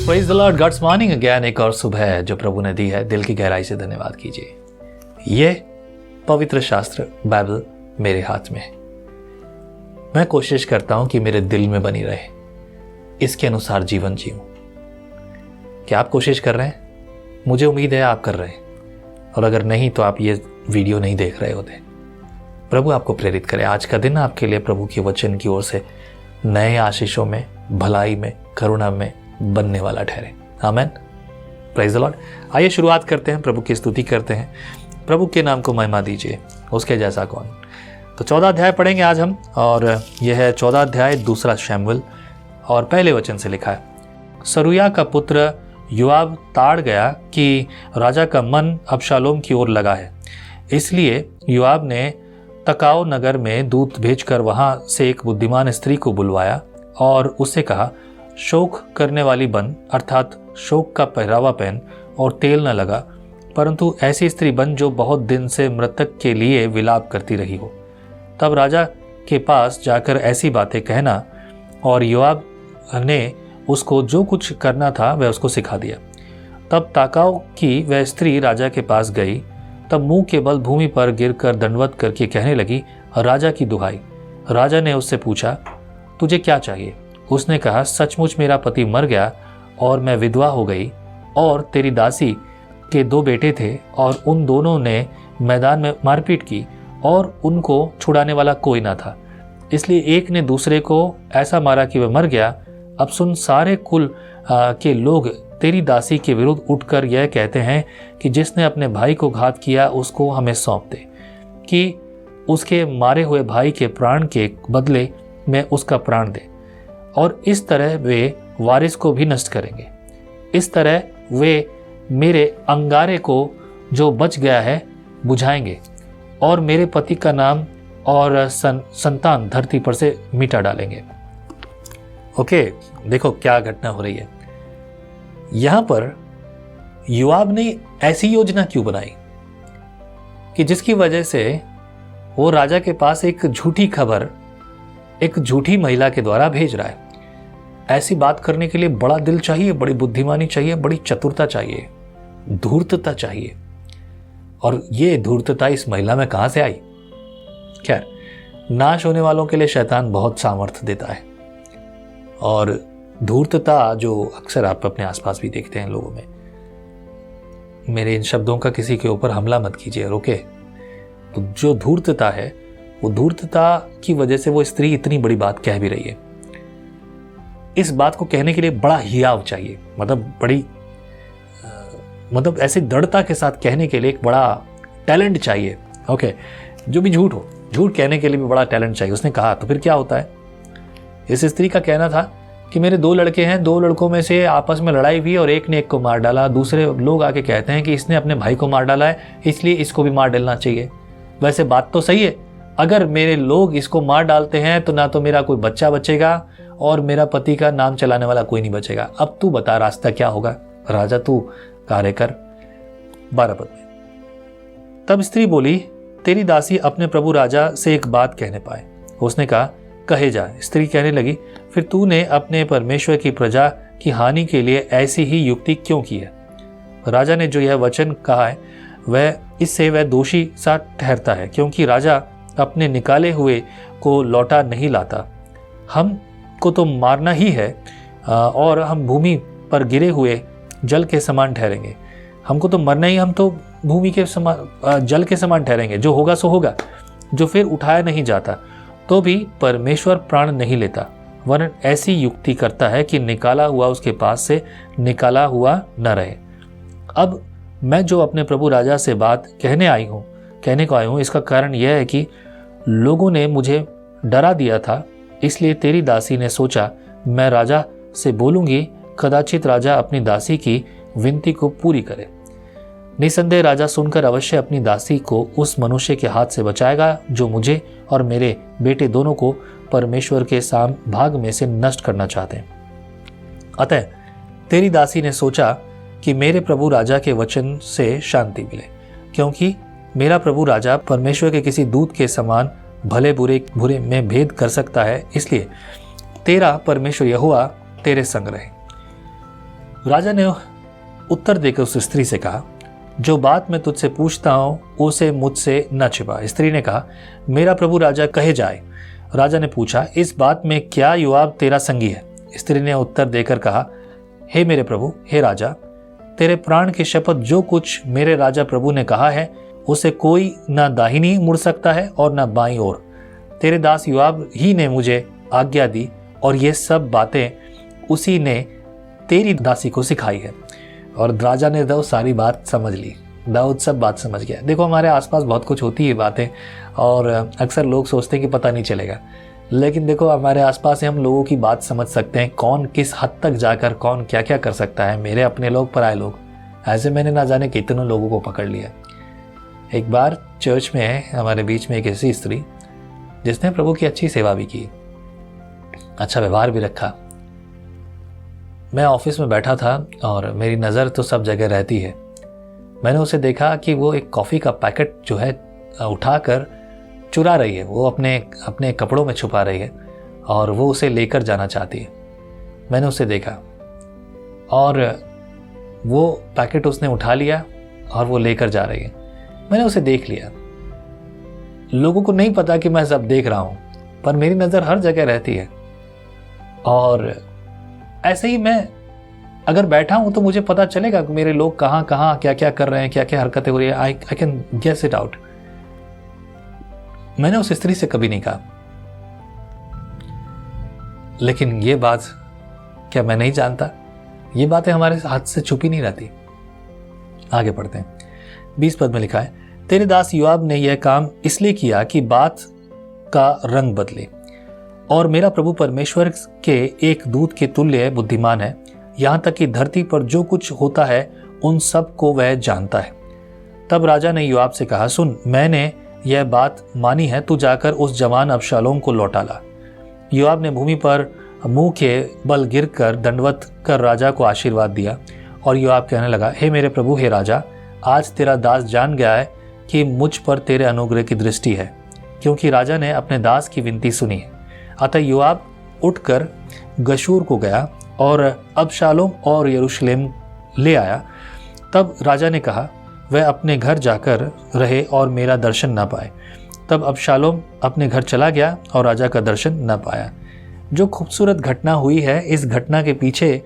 Praise the Lord, God's morning again. एक और सुबह है जो प्रभु ने दी है, दिल की गहराई से धन्यवाद कीजिए। ये पवित्र शास्त्र बाइबल मेरे हाथ में है। मैं कोशिश करता हूं कि मेरे दिल में बनी रहे, इसके अनुसार जीवन जीऊं। क्या आप कोशिश कर रहे हैं? मुझे उम्मीद है आप कर रहे हैं, और अगर नहीं तो आप ये वीडियो नहीं देख रहे होते। प्रभु आपको प्रेरित करे। आज का दिन आपके लिए प्रभु के वचन की ओर से नए आशीषों में, भलाई में, करुणा में बनने वाला ठहरे। आमीन। Praise the Lord. आइए शुरुआत करते हैं, प्रभु की स्तुति करते हैं। प्रभु के नाम को महिमा दीजिए, उसके जैसा कौन। तो 14 अध्याय पढ़ेंगे आज हम, और यह है 14 अध्याय 2 शमूएल और पहले वचन से लिखा है। सरूया का पुत्र योआब ताड़ गया कि राजा का मन अबशालोम की ओर लगा है, इसलिए योआब ने तकाओ नगर में दूत भेजकर वहां से एक बुद्धिमान स्त्री को बुलवाया और उससे कहा, शोक करने वाली बन, अर्थात शोक का पहरावा पहन और तेल न लगा, परंतु ऐसी स्त्री बन जो बहुत दिन से मृतक के लिए विलाप करती रही हो। तब राजा के पास जाकर ऐसी बातें कहना, और योआब ने उसको जो कुछ करना था वह उसको सिखा दिया। तब ताकाओ की वह स्त्री राजा के पास गई, तब मुंह के बल भूमि पर गिरकर दंडवत करके कहने लगी, राजा की दुहाई। राजा ने उससे पूछा, तुझे क्या चाहिए? उसने कहा, सचमुच मेरा पति मर गया और मैं विधवा हो गई, और तेरी दासी के 2 बेटे थे, और उन दोनों ने मैदान में मारपीट की, और उनको छुड़ाने वाला कोई ना था, इसलिए एक ने दूसरे को ऐसा मारा कि वह मर गया। अब सुन, सारे कुल के लोग तेरी दासी के विरुद्ध उठकर यह कहते हैं कि जिसने अपने भाई को घात किया उसको हमें सौंप दे, कि उसके मारे हुए भाई के प्राण के बदले में उसका प्राण दे, और इस तरह वे वारिस को भी नष्ट करेंगे। इस तरह वे मेरे अंगारे को जो बच गया है बुझाएंगे, और मेरे पति का नाम और संतान धरती पर से मिटा डालेंगे। ओके, देखो क्या घटना हो रही है यहां पर। योआब ने ऐसी योजना क्यों बनाई कि जिसकी वजह से वो राजा के पास एक झूठी खबर एक झूठी महिला के द्वारा भेज रहा है। ऐसी बात करने के लिए बड़ा दिल चाहिए, बड़ी बुद्धिमानी चाहिए, बड़ी चतुरता चाहिए, धूर्तता चाहिए। और ये धूर्तता इस महिला में कहां से आई? खैर, नाश होने वालों के लिए शैतान बहुत सामर्थ्य देता है, और धूर्तता जो अक्सर आप अपने आसपास भी देखते हैं लोगों में। मेरे इन शब्दों का किसी के ऊपर हमला मत कीजिए, रोके। तो जो धूर्तता है, वो धूर्तता की वजह से वो स्त्री इतनी बड़ी बात कह भी रही है। इस बात को कहने के लिए बड़ा हियाव चाहिए, मतलब ऐसी दृढ़ता के साथ कहने के लिए एक बड़ा टैलेंट चाहिए। ओके, जो भी झूठ हो, झूठ कहने के लिए भी बड़ा टैलेंट चाहिए। उसने कहा, तो फिर क्या होता है? इस स्त्री का कहना था कि मेरे 2 लड़के हैं, 2 लड़कों में से आपस में लड़ाई हुई और एक ने एक को मार डाला। दूसरे लोग आके कहते हैं कि इसने अपने भाई को मार डाला है, इसलिए इसको भी मार डालना चाहिए। वैसे बात तो सही है, अगर मेरे लोग इसको मार डालते हैं तो ना तो मेरा कोई बच्चा बचेगा और मेरा पति का नाम चलाने वाला कोई नहीं बचेगा। अब तू बता रास्ता क्या होगा? राजा तू कार्य कर। 12 पद में तब स्त्री बोली, तेरी दासी अपने प्रभु राजा से एक बात कहने पाए। उसने कहा, कहे जा। स्त्री कहने लगी, फिर तूने अपने परमेश्वर की प्रजा की हानि के लिए ऐसी ही युक्ति क्यों की है? राजा ने जो यह वचन कहा है इससे वह दोषी सा ठहरता है, क्योंकि राजा अपने निकाले हुए को लौटा नहीं लाता। हम को तो मारना ही है, और हम भूमि पर गिरे हुए जल के समान ठहरेंगे। हमको तो मरना ही, हम तो भूमि के समान, जल के समान ठहरेंगे। जो होगा सो होगा, जो फिर उठाया नहीं जाता तो भी परमेश्वर प्राण नहीं लेता, वरन ऐसी युक्ति करता है कि निकाला हुआ उसके पास से निकाला हुआ न रहे। अब मैं जो अपने प्रभु राजा से बात कहने को आई हूँ, इसका कारण यह है कि लोगों ने मुझे डरा दिया था, इसलिए तेरी दासी ने सोचा मैं राजा से बोलूंगी, कदाचित राजा अपनी दासी की विनती को पूरी करे। निसंदेह राजा सुनकर अवश्य अपनी दासी को उस मनुष्य के हाथ से बचाएगा जो मुझे और मेरे बेटे दोनों को परमेश्वर के साम भाग में से नष्ट करना चाहते हैं। अतः तेरी दासी ने सोचा कि मेरे प्रभु राजा के वचन से शांति मिले, क्योंकि मेरा प्रभु राजा परमेश्वर के किसी दूत के समान भले बुरे में भेद कर सकता है, इसलिए तेरा परमेश्वर यहोवा तेरे संग रहे। राजा ने उत्तर देकर उस स्त्री से कहा, जो बात मैं तुझसे पूछता हूं उसे मुझसे न छिपा। स्त्री ने कहा, मेरा प्रभु राजा कहे जाए। राजा ने पूछा, इस बात में क्या योआब तेरा संगी है? स्त्री ने उत्तर देकर कहा, हे मेरे प्रभु, हे राजा, तेरे प्राण की शपथ, जो कुछ मेरे राजा प्रभु ने कहा है उसे कोई न दाहिनी मुड़ सकता है और न बाईं ओर। तेरे दास योआब ही ने मुझे आज्ञा दी और ये सब बातें उसी ने तेरी दासी को सिखाई है। और राजा ने तो सारी बात समझ ली, दाऊद सब बात समझ गया। देखो, हमारे आसपास बहुत कुछ होती है बातें, और अक्सर लोग सोचते हैं कि पता नहीं चलेगा, लेकिन देखो हमारे आसपास से हम लोगों की बात समझ सकते हैं, कौन किस हद तक जाकर कौन क्या क्या कर सकता है। मेरे अपने लोग, पराए लोग, ऐसे मैंने ना जाने कितनों लोगों को पकड़ लिया। एक बार चर्च में हमारे बीच में एक ऐसी स्त्री जिसने प्रभु की अच्छी सेवा भी की, अच्छा व्यवहार भी रखा। मैं ऑफिस में बैठा था और मेरी नज़र तो सब जगह रहती है। मैंने उसे देखा कि वो एक कॉफ़ी का पैकेट जो है उठाकर चुरा रही है, वो अपने कपड़ों में छुपा रही है और वो उसे लेकर जाना चाहती है। मैंने उसे देखा और वो पैकेट उसने उठा लिया और वो लेकर जा रही है। मैंने उसे देख लिया। लोगों को नहीं पता कि मैं सब देख रहा हूँ, पर मेरी नज़र हर जगह रहती है। और ऐसे ही मैं अगर बैठा हूँ तो मुझे पता चलेगा कि मेरे लोग कहाँ कहाँ क्या क्या कर रहे हैं, क्या क्या हरकतें हो रही है। I can guess it out. मैंने उस स्त्री से कभी नहीं कहा, लेकिन ये बात क्या मैं नहीं जानता? ये बातें हमारे हाथ से छुपी नहीं रहती। आगे पढ़ते हैं। 20 पद में लिखा है, तेरे दास योआब ने यह काम इसलिए किया कि बात का रंग बदले, और मेरा प्रभु परमेश्वर के एक दूत के तुल्य बुद्धिमान है, यहाँ तक कि धरती पर जो कुछ होता है उन सब को वह जानता है। तब राजा ने योआब से कहा, सुन, मैंने यह बात मानी है, तू जाकर उस जवान अबशालोम को लौटा ला। योआब ने भूमि पर मुंह के बल गिरकर दंडवत कर राजा को आशीर्वाद दिया, और योआब कहने लगा, हे मेरे प्रभु, हे राजा, आज तेरा दास जान गया है कि मुझ पर तेरे अनुग्रह की दृष्टि है, क्योंकि राजा ने अपने दास की विनती सुनी है। अतः योआब उठकर गशूर को गया और अबशालोम और यरूशलेम ले आया। तब राजा ने कहा, वह अपने घर जाकर रहे और मेरा दर्शन न पाए। तब अबशालोम अपने घर चला गया और राजा का दर्शन न पाया। जो खूबसूरत घटना हुई है, इस घटना के पीछे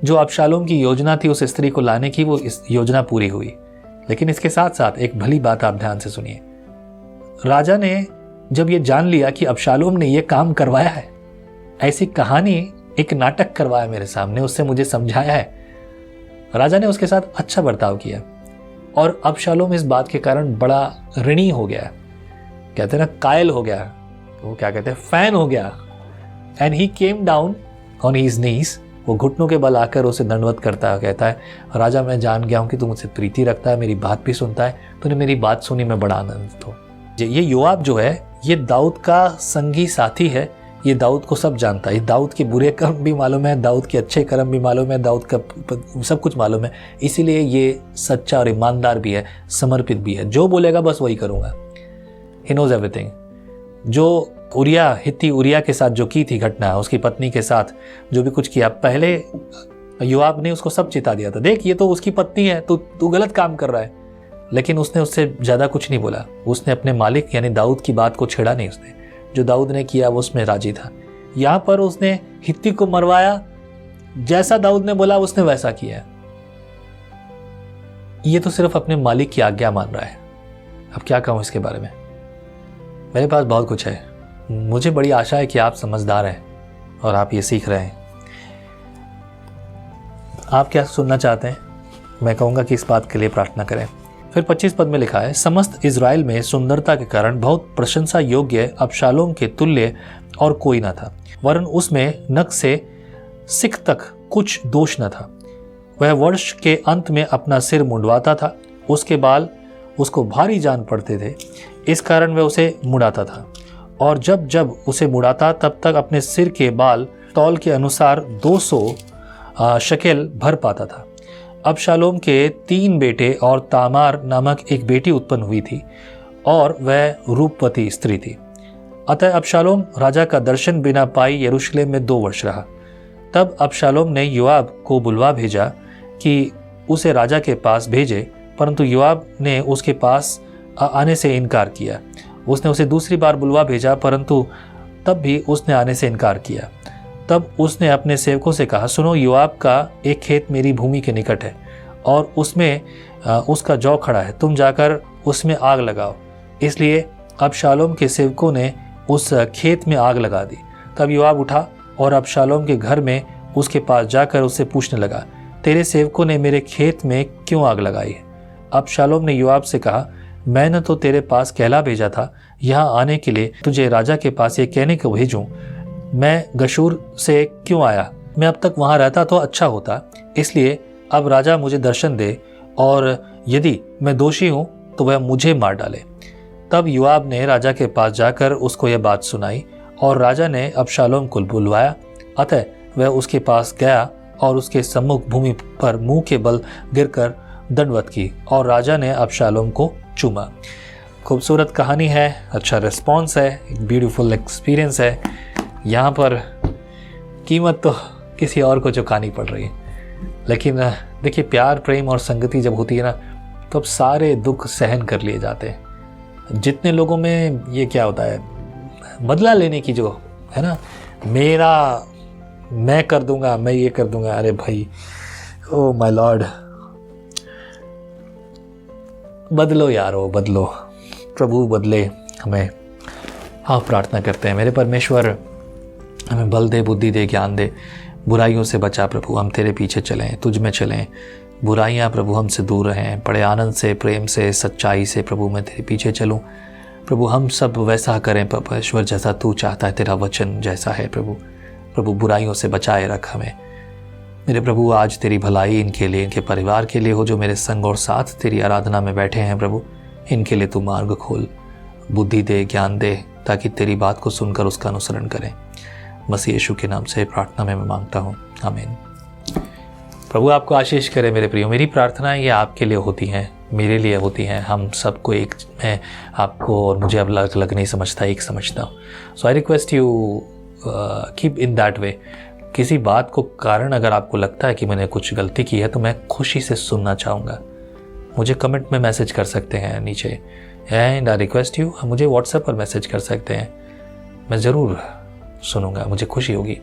जो अबशालोम की योजना थी उस स्त्री को लाने की, वो इस योजना पूरी हुई। लेकिन इसके साथ साथ एक भली बात आप ध्यान से सुनिए। राजा ने जब ये जान लिया कि अबशालोम ने ये काम करवाया है, ऐसी कहानी, एक नाटक करवाया मेरे सामने, उससे मुझे समझाया है, राजा ने उसके साथ अच्छा बर्ताव किया और अबशालोम इस बात के कारण बड़ा ऋणी हो गया, कहते हैं ना, कायल हो गया, वो क्या कहते हैं, फैन हो गया। And he came down on his knees, वो घुटनों के बल आकर उसे दंडवत करता है, कहता है, राजा, मैं जान गया हूं कि तू मुझसे प्रीति रखता है, मेरी बात भी सुनता है, तूने मेरी बात सुनी, मैं बड़ा आनंदित हूं। ये योआब जो है, ये दाऊद का संगी साथी है, ये दाऊद को सब जानता है, दाऊद के बुरे कर्म भी मालूम है, दाऊद के अच्छे कर्म भी मालूम है, दाऊद का सब कुछ मालूम है। इसीलिए ये सच्चा और ईमानदार भी है, समर्पित भी है, जो बोलेगा बस वही करूंगा। He knows everything. जो उरिया, हित्ती उरिया के साथ जो की थी घटना, उसकी पत्नी के साथ जो भी कुछ किया, पहले योआब ने उसको सब चिता दिया था, देख ये तो उसकी पत्नी है, तू गलत काम कर रहा है। लेकिन उसने उससे ज़्यादा कुछ नहीं बोला। उसने अपने मालिक यानी दाऊद की बात को छेड़ा नहीं। उसने जो दाऊद ने किया वो उसमें राजी था। यहाँ पर उसने हित्ती को मरवाया, जैसा दाऊद ने बोला उसने वैसा किया। ये तो सिर्फ अपने मालिक की आज्ञा मान रहा है। अब क्या कहूँ इसके बारे में, मेरे पास बहुत कुछ है। मुझे बड़ी आशा है कि आप समझदार हैं और आप ये सीख रहे हैं। आप क्या सुनना चाहते हैं? मैं कहूँगा कि इस बात के लिए प्रार्थना करें। फिर 25 पद में लिखा है, समस्त इज़राइल में सुंदरता के कारण बहुत प्रशंसा योग्य अबशालोम के तुल्य और कोई न था, वरन उसमें नख से सिक तक कुछ दोष न था। वह वर्ष के अंत में अपना सिर मुंडवाता था, उसके बाल उसको भारी जान पड़ते थे, इस कारण वह उसे मुड़ाता था, और जब जब उसे मुड़ाता तब तक अपने सिर के बाल तौल के अनुसार 200 शकेल भर पाता था। अबशालोम के 3 बेटे और तामार नामक एक बेटी उत्पन्न हुई थी, और वह रूपवती स्त्री थी। अतः अबशालोम राजा का दर्शन बिना पाई यरूशलेम में 2 वर्ष रहा। तब अबशालोम ने योआब को बुलवा भेजा कि उसे राजा के पास भेजे, परंतु योआब ने उसके पास आने से इनकार किया। उसने उसे दूसरी बार बुलवा भेजा, परंतु तब भी उसने आने से इनकार किया। तब उसने अपने सेवकों से कहा, सुनो, योआब का एक खेत मेरी भूमि के निकट है और उसमें उसका जौ खड़ा है, तुम जाकर उसमें आग लगाओ। इसलिए अबशालोम के सेवकों ने उस खेत में आग लगा दी। तब योआब उठा और अबशालोम के घर में उसके पास जाकर उससे पूछने लगा, तेरे सेवकों ने मेरे खेत में क्यों आग लगाई है? अबशालोम ने योआब से कहा, मैंने तो तेरे पास कहला भेजा था यहाँ आने के लिए, तुझे राजा के पास ये कहने को भेजूं, मैं गशूर से क्यों आया? मैं अब तक वहाँ रहता तो अच्छा होता। इसलिए अब राजा मुझे दर्शन दे और यदि मैं दोषी हूँ तो वह मुझे मार डाले। तब योआब ने राजा के पास जाकर उसको यह बात सुनाई और राजा ने अबशालोम को बुलवाया। अतः वह उसके पास गया और उसके सम्मुख भूमि पर मुंह के बल गिरकर दंडवत की और राजा ने अबशालोम को चूमा। खूबसूरत कहानी है, अच्छा रिस्पॉन्स है, एक ब्यूटीफुल एक्सपीरियंस है। यहाँ पर कीमत तो किसी और को चुकानी पड़ रही है, लेकिन देखिए प्यार, प्रेम और संगति जब होती है ना, तो अब सारे दुख सहन कर लिए जाते हैं। जितने लोगों में ये क्या होता है, बदला लेने की जो है ना, मेरा मैं कर दूंगा, मैं ये कर दूंगा, अरे भाई, ओ माय लॉर्ड, बदलो यारो, बदलो, प्रभु बदले हमें। हाँ, प्रार्थना करते हैं, मेरे परमेश्वर हमें बल दे, बुद्धि दे, ज्ञान दे, बुराइयों से बचा प्रभु, हम तेरे पीछे चलें, तुझ में चलें, बुराइयाँ प्रभु हमसे दूर रहें, बड़े आनंद से, प्रेम से, सच्चाई से प्रभु मैं तेरे पीछे चलूँ। प्रभु हम सब वैसा करें परमेश्वर जैसा तू चाहता है, तेरा वचन जैसा है प्रभु। प्रभु बुराइयों से बचाए रख हमें मेरे प्रभु। आज तेरी भलाई इनके लिए, इनके परिवार के लिए हो, जो मेरे संग और साथ तेरी आराधना में बैठे हैं प्रभु, इनके लिए तू मार्ग खोल, बुद्धि दे, ज्ञान दे, ताकि तेरी बात को सुनकर उसका अनुसरण करें। मसीह यीशु के नाम से प्रार्थना में मैं मांगता हूँ, आमीन। प्रभु आपको आशीष करे मेरे प्रियो। मेरी प्रार्थनाएं ये आपके लिए होती हैं, मेरे लिए होती हैं। हम सबको एक, मैं आपको और मुझे अब अलग अलग नहीं समझता, एक समझता हूँ। So I request you keep in that way. किसी बात को कारण अगर आपको लगता है कि मैंने कुछ गलती की है, तो मैं खुशी से सुनना चाहूँगा। मुझे कमेंट में मैसेज कर सकते हैं नीचे, एंड आई रिक्वेस्ट यू, मुझे व्हाट्सएप पर मैसेज कर सकते हैं। मैं ज़रूर सुनूंगा, मुझे खुशी होगी।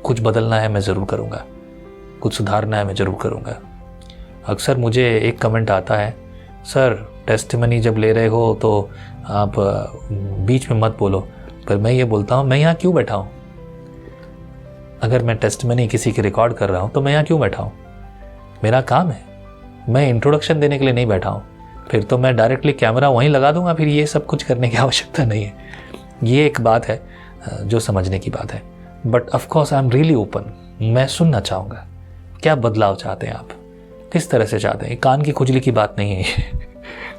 कुछ बदलना है मैं ज़रूर करूँगा, कुछ सुधारना है मैं ज़रूर करूँगा। अक्सर मुझे एक कमेंट आता है, सर टेस्टिमनी जब ले रहे हो तो आप बीच में मत बोलो। पर मैं ये बोलता हूँ, मैं यहाँ क्यों बैठा हूँ? अगर मैं टेस्टिमनी किसी की रिकॉर्ड कर रहा हूँ तो मैं यहाँ क्यों बैठा हूँ? मेरा काम है, मैं इंट्रोडक्शन देने के लिए नहीं बैठा हूँ। फिर तो मैं डायरेक्टली कैमरा वहीं लगा दूंगा, फिर ये सब कुछ करने की आवश्यकता नहीं है। ये एक बात है जो समझने की बात है। But of course I am really open, मैं सुनना चाहूँगा। क्या बदलाव चाहते हैं आप, किस तरह से चाहते हैं? कान की खुजली की बात नहीं है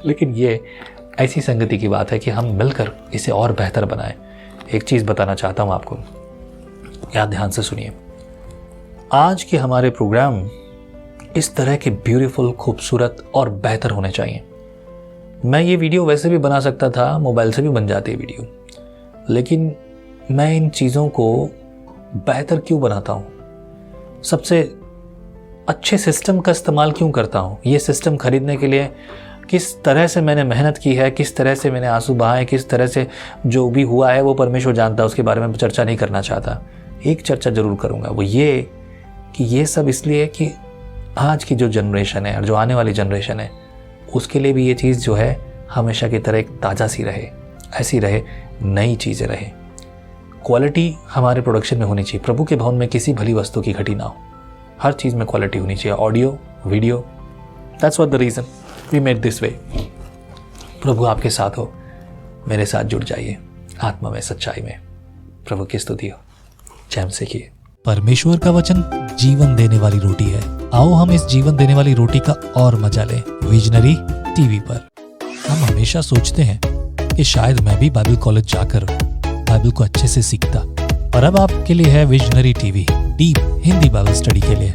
लेकिन ये ऐसी संगति की बात है कि हम मिलकर इसे और बेहतर बनाएं। एक चीज़ बताना चाहता हूँ आपको, याद ध्यान से सुनिए। आज के हमारे प्रोग्राम इस तरह के ब्यूटीफुल, खूबसूरत और बेहतर होने चाहिए। मैं ये वीडियो वैसे भी बना सकता था, मोबाइल से भी बन जाती है वीडियो, लेकिन मैं इन चीज़ों को बेहतर क्यों बनाता हूँ? सबसे अच्छे सिस्टम का इस्तेमाल क्यों करता हूँ? ये सिस्टम खरीदने के लिए किस तरह से मैंने मेहनत की है, किस तरह से मैंने आंसू बहाए, किस तरह से जो भी हुआ है वो परमेश्वर जानता है, उसके बारे में चर्चा नहीं करना चाहता। एक चर्चा जरूर करूँगा, वो ये कि ये सब इसलिए कि आज की जो जनरेशन है और जो आने वाली जनरेशन है, उसके लिए भी ये चीज़ जो है हमेशा की तरह एक ताज़ा सी रहे, ऐसी रहे, नई चीज़ें रहे। क्वालिटी हमारे प्रोडक्शन में होनी चाहिए। प्रभु के भवन में किसी भली वस्तु की घटी ना हो, हर चीज़ में क्वालिटी होनी चाहिए। Audio, video, that's what the reason we made this way. प्रभु आपके साथ हो, मेरे साथ जुड़ जाइए आत्मा में, सच्चाई में। प्रभु की स्तुति हो। जय सीखिए। परमेश्वर का वचन जीवन देने वाली रोटी है। आओ हम इस जीवन देने वाली रोटी का और मजा लें विजनरी टीवी पर। हम हमेशा सोचते हैं कि शायद मैं भी बाइबल कॉलेज जाकर बाइबल को अच्छे से सीखता, और अब आपके लिए है visionary TV, deep Hindi Bible study के लिए।